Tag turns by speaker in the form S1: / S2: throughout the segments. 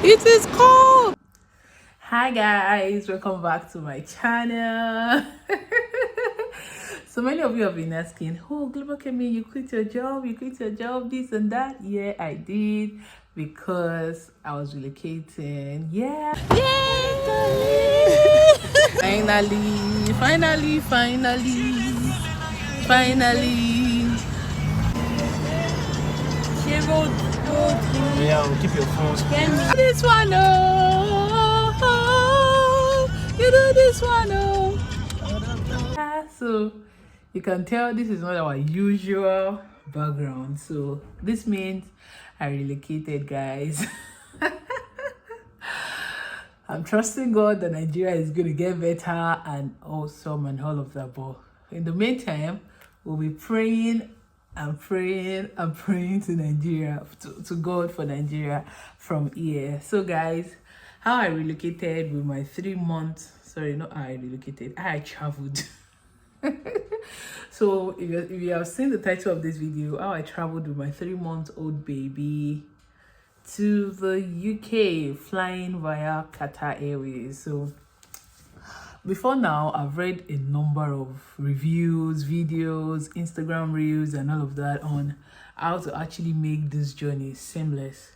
S1: It is cold. Hi guys, welcome back to my channel. So many of you have been asking, oh Global Kemi, you quit your job, this and that. Yeah, I did, because I was relocating. Yeah. Yay! Finally.
S2: Yeah, keep your phone.
S1: This one, oh, you do this one, oh. So you can tell this is not our usual background. So this means I relocated, guys. I'm trusting God that Nigeria is going to get better and awesome and all of that. But in the meantime, we'll be praying and praying and praying to Nigeria, to God for Nigeria from here. So guys, how I relocated with my 3 months, sorry, not how I relocated, how I traveled. So if you have seen the title of this video, how I traveled with my 3-month-old baby to the UK, flying via Qatar Airways. So before now, I've read a number of reviews, videos, Instagram reels and all of that on how to actually make this journey seamless.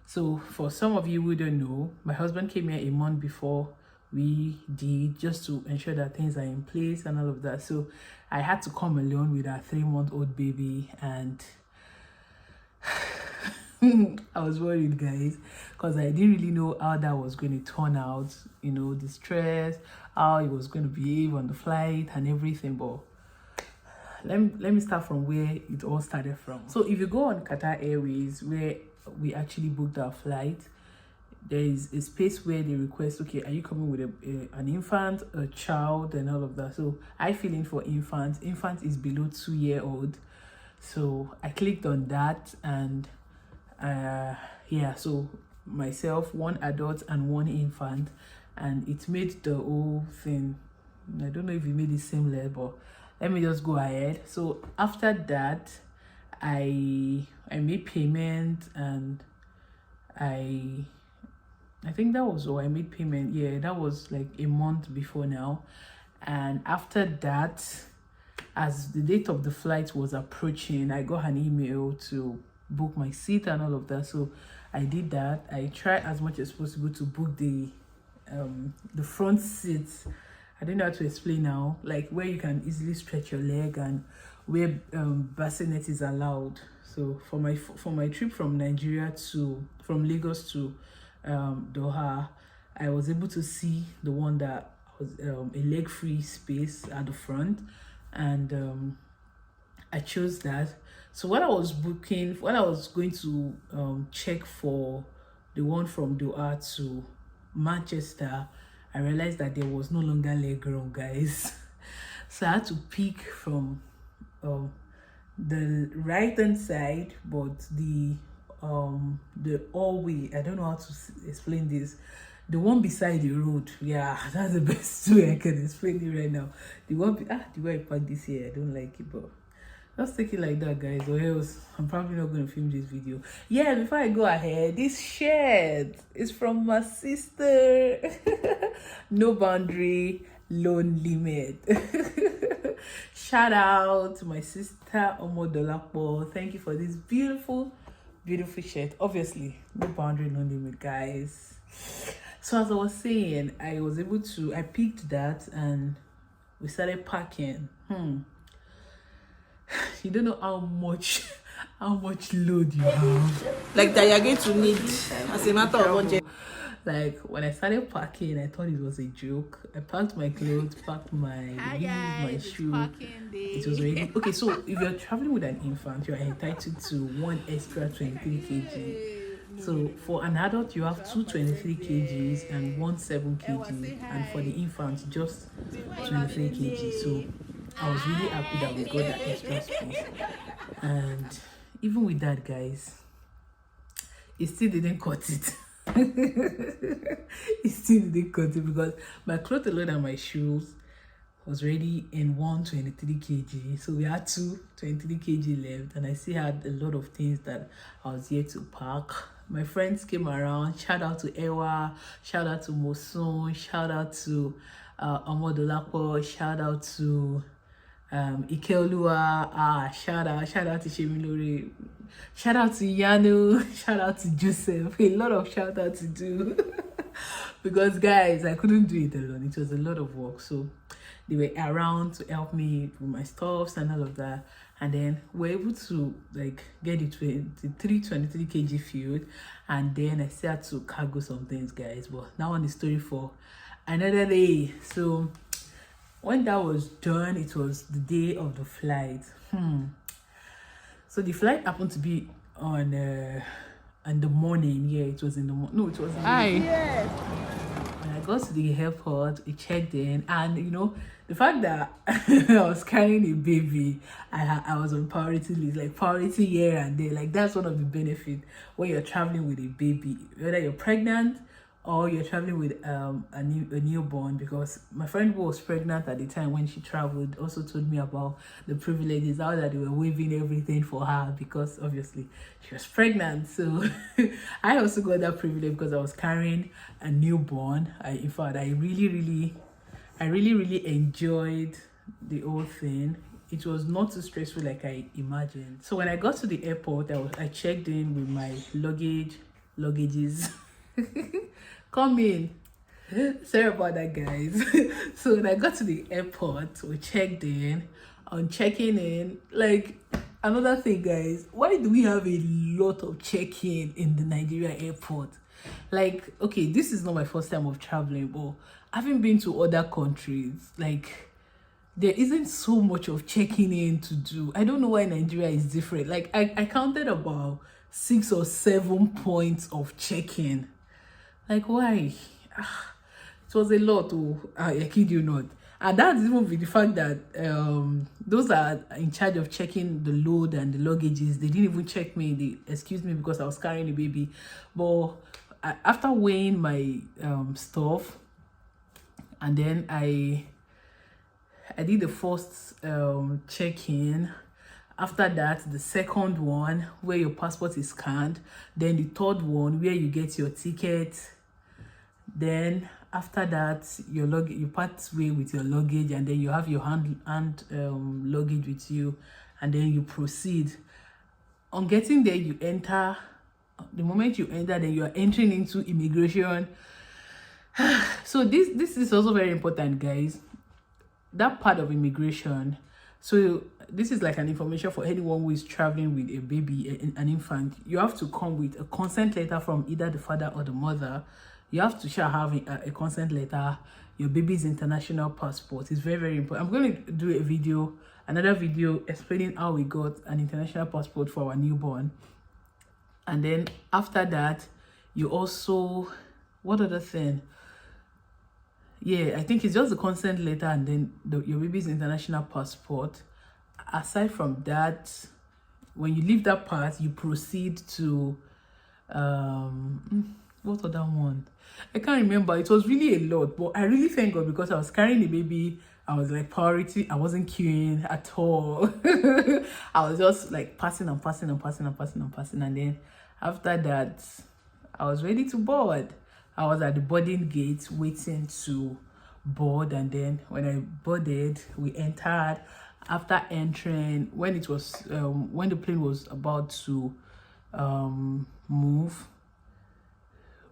S1: So for some of you who don't know, my husband came here a month before we did, just to ensure that things are in place and all of that. So I had to come alone with our 3-month-old baby, and I was worried, guys, because I didn't really know how that was going to turn out, you know, the stress, how it was going to behave on the flight and everything. But let me start from where it all started from. So if you go on Qatar Airways, where we actually booked our flight, there is a space where they request, okay, are you coming with an infant, a child and all of that. So I fill in for infant is below 2-year-old. So I clicked on that, and yeah, so myself, 1 adult and 1 infant, and it made the whole thing, I don't know if it made it seamless, but let me just go ahead. So after that, I made payment, and I think that was all. I made payment. Yeah, that was like a month before now. And after that, as the date of the flight was approaching, I got an email to book my seat and all of that. So I did that. I tried as much as possible to book the front seats. I don't know how to explain now, like where you can easily stretch your leg and where bassinet is allowed. So for my trip from Lagos to Doha, I was able to see the one that was a leg free space at the front, and I chose that. So when I was going to check for the one from Doha to Manchester, I realized that there was no longer leg room, guys. So I had to pick from the right hand side, but the hallway, I don't know how to explain this, the one beside the road. Yeah, that's the best way I can explain it right now. The way I parked this here, I don't like it, but just take it like that, guys, or else I'm probably not going to film this video. Yeah, before I go ahead, this shirt is from my sister. No boundary, loan limit. Shout out to my sister Omodolapo. Thank you for this beautiful shirt. Obviously, no boundary, no limit, guys. So as I was saying, I picked that and we started packing. You don't know how much load you have, like that you're going to need as a matter of budget. Like when I started packing, I thought it was a joke. I packed my clothes, packed my shoe. It was already okay. So if you're traveling with an infant, you're entitled to 1 extra 23 kg. So for an adult, you have 2 23 kgs and 1 7 kg, and for the infant, just 23 kg. So I was really happy that we got that extra space. And even with that, guys, it still didn't cut it. It still didn't cut it, because my clothes alone and my shoes was already in 123 kg. So we had 2 23 kg left, and I still had a lot of things that I was yet to pack my friends came around. Shout out to Ewa, shout out to Mosun, shout out to Omodolapo, shout out to Ikeolua, shout out to Shemilori, shout out to Yanu, shout out to Joseph. A lot of shout out to do because guys, I couldn't do it alone. It was a lot of work, so they were around to help me with my stuffs and all of that. And then we're able to like get it to the 23 kg field, and then I still had to cargo some things, guys, but that one is story for another day. So when that was done, it was the day of the flight. So the flight happened to be on in the morning. Yeah, it was in the morning. No, it was in the morning. Yes. When I got to the airport, we checked in, and you know, the fact that I was carrying a baby, I was on priority list, like priority here and there. Like that's one of the benefits when you're traveling with a baby, whether you're pregnant or you're traveling with a newborn. Because my friend who was pregnant at the time when she traveled also told me about the privileges, how that they were waiving everything for her because obviously she was pregnant. So I also got that privilege because I was carrying a newborn. In fact, I really enjoyed the whole thing. It was not too stressful like I imagined. So when I got to the airport, I checked in with my luggages. Come in. Sorry about that, guys. So when I got to the airport, we checked in. On checking in, like another thing, guys, why do we have a lot of check-in in the Nigeria airport? Like, okay, this is not my first time of traveling, but having been to other countries, like there isn't so much of checking in to do. I don't know why Nigeria is different. Like I counted about 6 or 7 points of check-in. Like why? It was a lot. I kid you not. And that's even with the fact that those are in charge of checking the load and the luggages, they didn't even check me. They excused me because I was carrying a baby. But after weighing my stuff, and then I did the first check-in. After that, the second one where your passport is scanned, then the third one where you get your ticket. Then after that, you part way with your luggage, and then you have your hand luggage with you, and then you proceed. On getting there, you enter. The moment you enter, then you are entering into immigration. So this is also very important, guys. That part of immigration. So this is like an information for anyone who is traveling with a baby, an infant. You have to come with a consent letter from either the father or the mother. You have to have a consent letter, your baby's international passport. It's very important. I'm going to do another video explaining how we got an international passport for our newborn. And then after that, you also, what other thing? Yeah, I think it's just the consent letter and then your baby's international passport. Aside from that, when you leave that part, you proceed to what other one? I can't remember. It was really a lot, but I really thank God because I was carrying the baby. I was like priority. I wasn't queuing at all. I was just like passing, and then after that, I was ready to board. I was at the boarding gate waiting to board, and then when I boarded, we entered. After entering, when it was when the plane was about to move,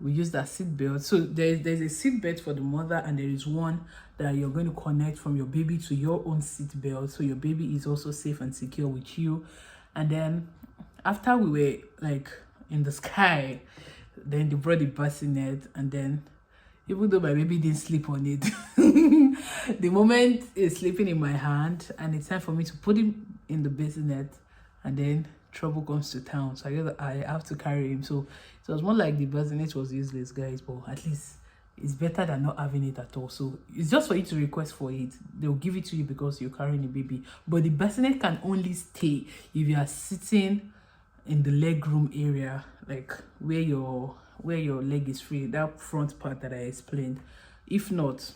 S1: we used that seat belt. So there's a seat belt for the mother, and there is one that you're going to connect from your baby to your own seat belt, so your baby is also safe and secure with you. And then after we were like in the sky, then they brought the bassinet, and then even though my baby didn't sleep on it, the moment it's sleeping in my hand and it's time for me to put him in the bassinet, and then trouble comes to town, so I have to carry him. So it was more like the bassinet was useless, guys, but at least it's better than not having it at all. So it's just for you to request for it. They'll give it to you because you're carrying a baby, but the bassinet can only stay if you are sitting in the leg room area, like where your leg is free, that front part that I explained. If not,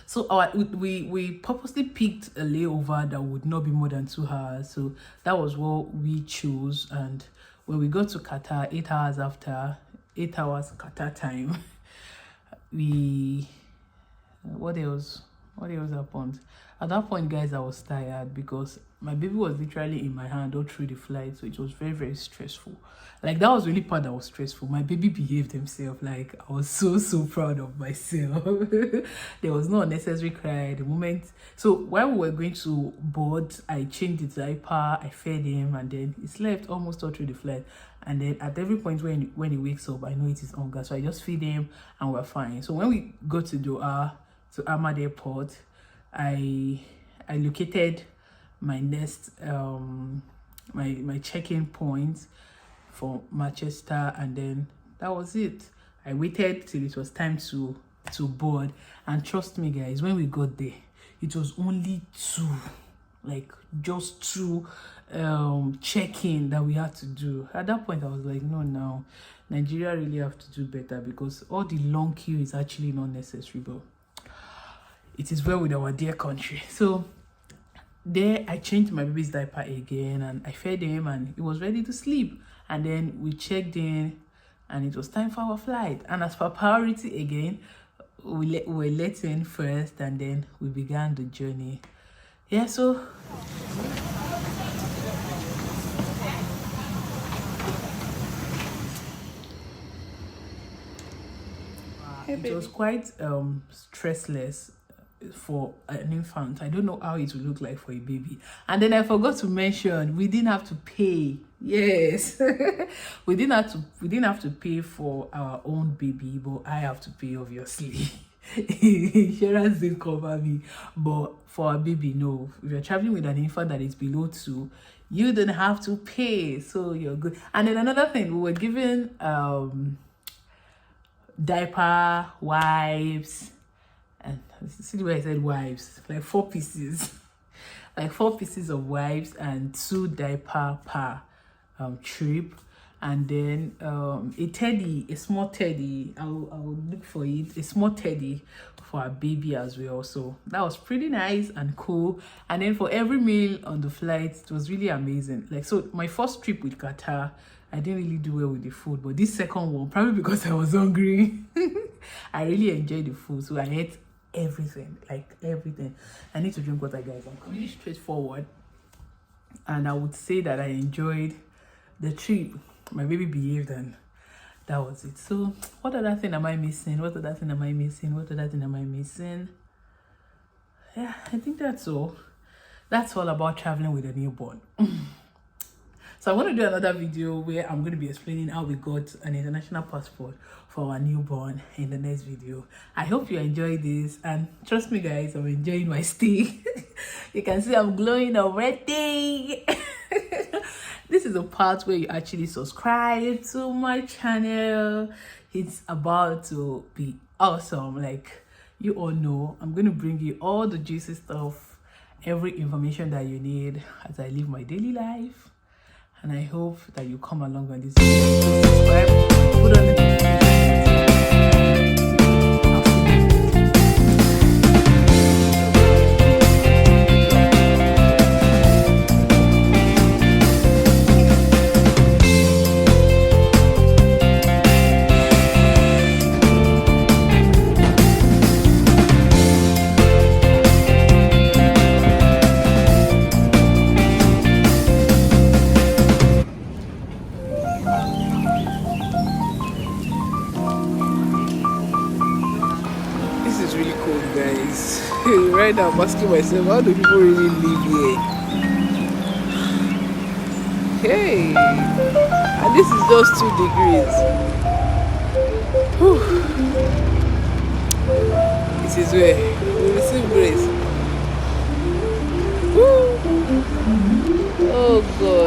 S1: so we purposely picked a layover that would not be more than 2 hours. So that was what we chose, and when we got to Qatar, 8 hours after, 8 hours Qatar time, what else happened? At that point, guys, I was tired because my baby was literally in my hand all through the flight, so it was very, very stressful. Like, that was really part that was stressful. My baby behaved himself. Like, I was so proud of myself. There was no unnecessary cry the moment. So while we were going to board, I changed the diaper, I fed him, and then he slept almost all through the flight. And then at every point when he wakes up, I know it is hunger, so I just feed him and we're fine. So when we go to Doha, to Ahmad Airport, I located my next my check-in point for Manchester, and then that was it. I waited till it was time to board, and trust me, guys, when we got there, it was only just two check-in that we had to do. At that point, I was like, no, now Nigeria really have to do better, because all the long queue is actually not necessary, but it is well with our dear country. So there I changed my baby's diaper again, and I fed him, and he was ready to sleep. And then we checked in, and it was time for our flight. And as for priority again, we were let in first, and then we began the journey. Yeah, so it was quite stressless for an infant. I don't know how it will look like for a baby. And then I forgot to mention, we didn't have to pay. Yes. we didn't have to pay for our own baby, but I have to pay, obviously. Insurance didn't cover me, but for a baby, no. If you're traveling with an infant that is below 2, you don't have to pay, so you're good. And then another thing, we were given diaper, wipes, and see the way I said wipes, like 4 pieces, like 4 pieces of wipes and 2 diaper per trip. And then a small teddy. I will look for it, a small teddy for a baby as well. So that was pretty nice and cool. And then for every meal on the flight, it was really amazing. Like, so my first trip with Qatar, I didn't really do well with the food, but this second one, probably because I was hungry, I really enjoyed the food. So I ate everything, like everything. I need to drink water, guys. I'm really straightforward, and I would say that I enjoyed the trip. My baby behaved, and that was it. So what other thing am I missing? What other thing am I missing? What other thing am I missing? Yeah, I think that's all. That's all about traveling with a newborn. So I want to do another video where I'm going to be explaining how we got an international passport for our newborn in the next video. I hope you enjoyed this, and trust me, guys, I'm enjoying my stay. You can see I'm glowing already. This is a part where you actually subscribe to my channel. It's about to be awesome. Like you all know, I'm going to bring you all the juicy stuff, every information that you need as I live my daily life. And I hope that you come along on this video. Subscribe, put on the right now. I'm asking myself, how do people really live here? Hey, and this is just 2 degrees. Whew. This is where we receive grace. Woo. Oh God.